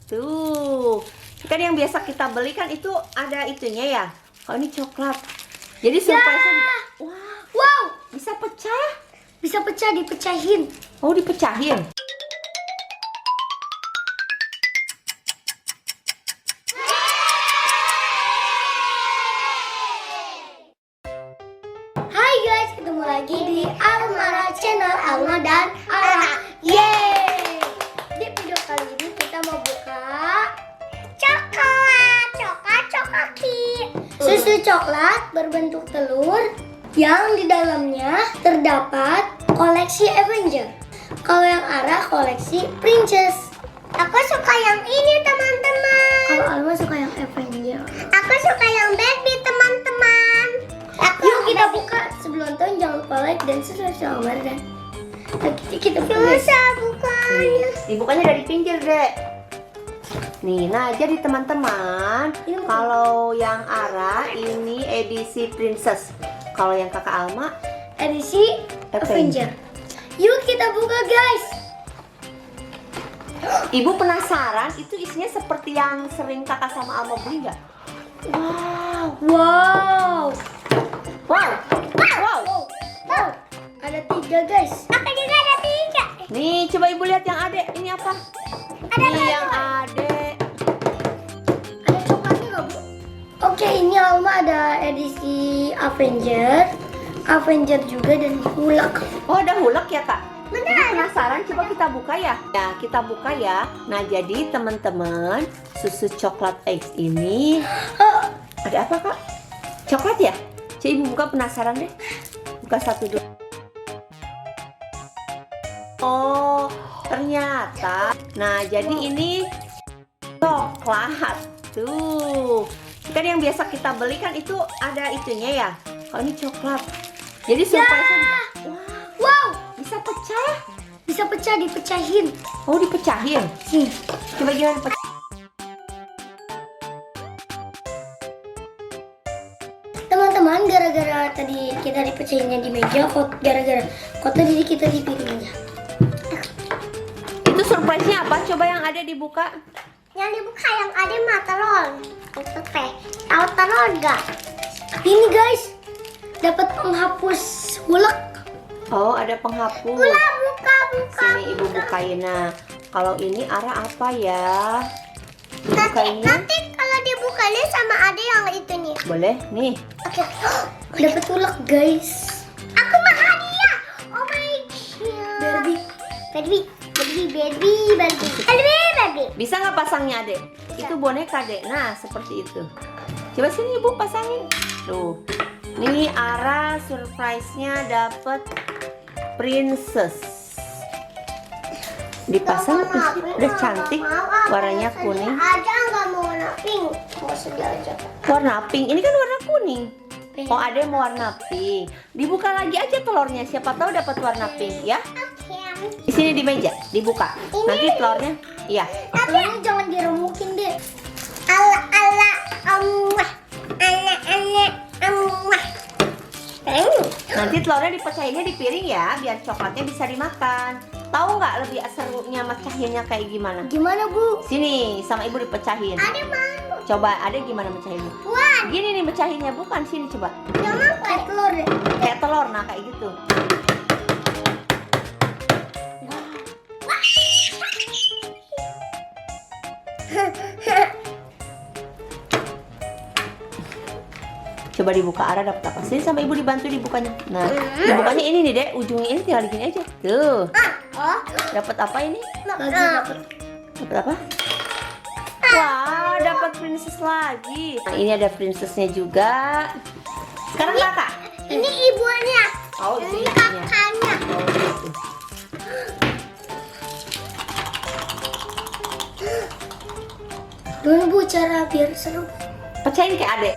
Tuh, kan yang biasa kita beli kan itu ada itunya ya. Kalau ini coklat. Jadi surprise-nya wow, bisa pecah. Bisa pecah, dipecahin. Oh, dipecahin. Hai guys, ketemu lagi di Almara Channel, Alma dan Ara. Yeay! Di video kali ini kita mau buka coklat susu coklat berbentuk telur yang di dalamnya terdapat koleksi Avenger. Kalau yang Ara koleksi Princess. Aku suka yang ini teman-teman. Kalau Alma suka yang Avenger. Aku suka yang baby teman-teman. Yuk kita buka. Sebelum nonton jangan lupa like dan subscribe dan kita bisa bukanya. Dibukanya dari pinggir, Dek. Nih, nah jadi teman-teman, kalau yang Ara ini edisi Princess. Kalau yang kakak Alma Edisi Avenger. Yuk kita buka guys. Ibu penasaran itu isinya seperti yang sering kakak sama Alma beli nggak? Wow. Ada 3 guys. Apa juga ada 3? Nih, coba ibu lihat yang adek. Ini apa? Ini yang adek. Ada coklatnya nggak bu? Oke, ini Alma ada edisi Avenger juga dan Hulk. Oh, ada hulek ya kak? Benar. Ibu penasaran? Coba kita buka ya. Ya, kita buka ya. Nah, jadi teman-teman, susu coklat X ini ada apa kak? Coklat ya? Coba ibu buka, penasaran deh. Buka satu dulu. Oh, ternyata. Nah, jadi ini coklat. Tuh. Kan yang biasa kita beli kan itu ada itunya ya. Kalau ini coklat. Jadi surprise-nya Wow. bisa pecah. Bisa pecah, dipecahin. Oh, dipecahin. Nih. Coba gimana pecah? Teman-teman, gara-gara tadi kita dipecahinnya di meja, gara-gara kotor jadi kita di piringnya. Itu surprise-nya apa? Coba yang ada dibuka. Yang dibuka yang ada mah telur. Itu teh. Tahu telur enggak? Ini guys, dapat penghapus hulek. Oh, ada penghapus. Buka. Sini ibu bukain. Nah, kalau ini Ara apa ya? Dibukainnya. Nanti kalau dibukanya sama ada yang itu nih. Boleh, nih. Oke. Dapat hulek guys. Aku mau hadiah. Oh my god. Baby. Bisa nggak pasangnya, Adek? Itu boneka, Dek. Nah, seperti itu. Coba sini ibu pasangin. Tuh. Nih Ara surprise-nya dapat Princess. Dipasang udah cantik, warnanya kuning. Ada nggak mau warna pink? Mau aja. Warna pink. Ini kan warna kuning. Oh, ada yang mau warna pink. Dibuka lagi aja telurnya. Siapa tahu dapat warna pink ya. Di sini di meja, dibuka. Nanti telurnya, iya. Telurnya jangan diremukin deh. Nanti telurnya dipecahinnya di piring ya, biar coklatnya bisa dimakan. Tahu nggak lebih serunya mecahinnya kayak gimana? Gimana bu? Sini, sama ibu dipecahin. Ada mau. Coba, ada gimana mecahinnya? Wah, Gini nih mecahinnya, bukan sini coba. jangan kayak telur deh. Kayak telur, nah kayak gitu. Coba dibuka, Ara dapat apa? Sini sama ibu dibantu dibukanya. Nah, dibukanya ini nih, Dek. Ujungnya ini tinggal gini aja. Tuh. Oh, Dapat apa ini? dapat. Dapat apa? Wah, dapat princess lagi. Nah, ini ada princessnya juga. Sekarang kakak. Ini ibunya. Oh, Ini ibunya. kakaknya. Oh, gitu. Dulu bu cara biar seru. Pecahin kayak adek.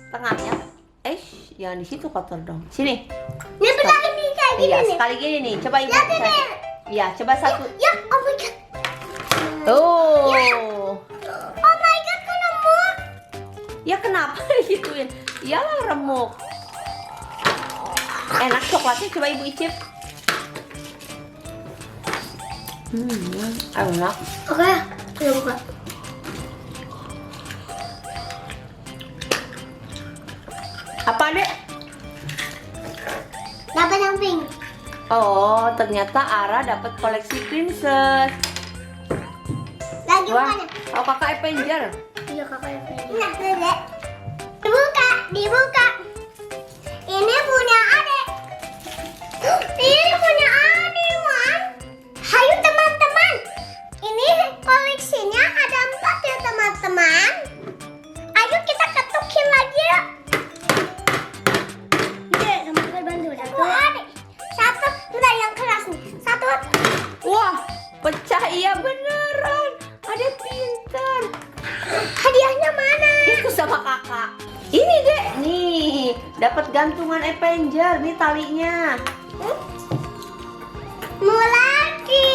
Tengahnya. Jangan di situ kotor dong. Sini. Ini pecahin nih kayak gini Iya, nih. sekali gini nih. Coba ibu Lihat pecahin. ini. Iya, coba satu. Ya, oh my god. Tuh. Oh my god, kok remuk? Ya kenapa digituin? Iyalah remuk. Enak coklatnya, coba ibu icip. Enak. Oke, kita buka. Apa, Dek? Dapat yang pink. Oh, ternyata Ara dapat koleksi princess. Lagi Wah, mana? oh kakak Avenger. Iya kakak yang pink. Nah, Dek. Dibuka. Ini punya adek. Ini punya adek, Wan. Hayu teman-teman. Ini koleksinya ada 4 ya teman-teman. Ayo kita ketukin lagi ya. Dek, teman-teman bantu. Satu, udah yang keras nih. Satu. Wah, pecah iya beneran. Ada pinter. Hadiahnya mana? Itu sama kakak. Ini, Dek. Nih, dapat gantungan Avenger. Nih talinya. Mau lagi.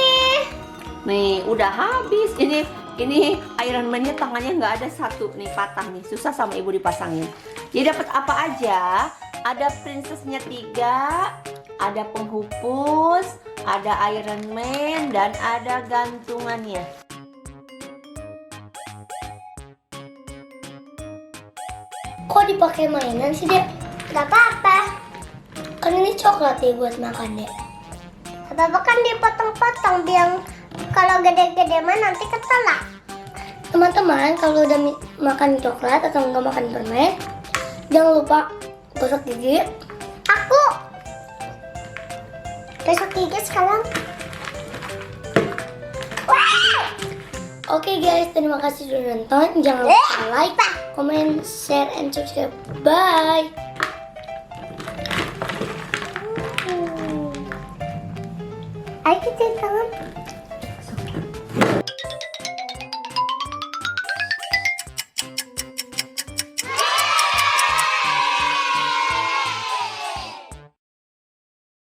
Nih, udah habis. Ini Iron Man-nya tangannya nggak ada satu nih, patah nih. Susah sama ibu dipasangin. Jadi dapat apa aja? Ada princess-nya 3, ada penghapus, ada Iron Man, dan ada gantungannya. Kok dipakai mainan sih, Dek? Gak apa-apa. Kan ini coklat ya buat makan, Dek. Gak apa-apa kan dipotong-potong biar kalau gede-gede mah nanti ketelak. Teman-teman, kalau udah makan coklat atau nggak makan permen, jangan lupa gosok gigi. Aku gosok gigi sekarang. Oke guys, terima kasih sudah nonton. Jangan lupa like, comment, share, and subscribe. Bye. Ayo kita tangan.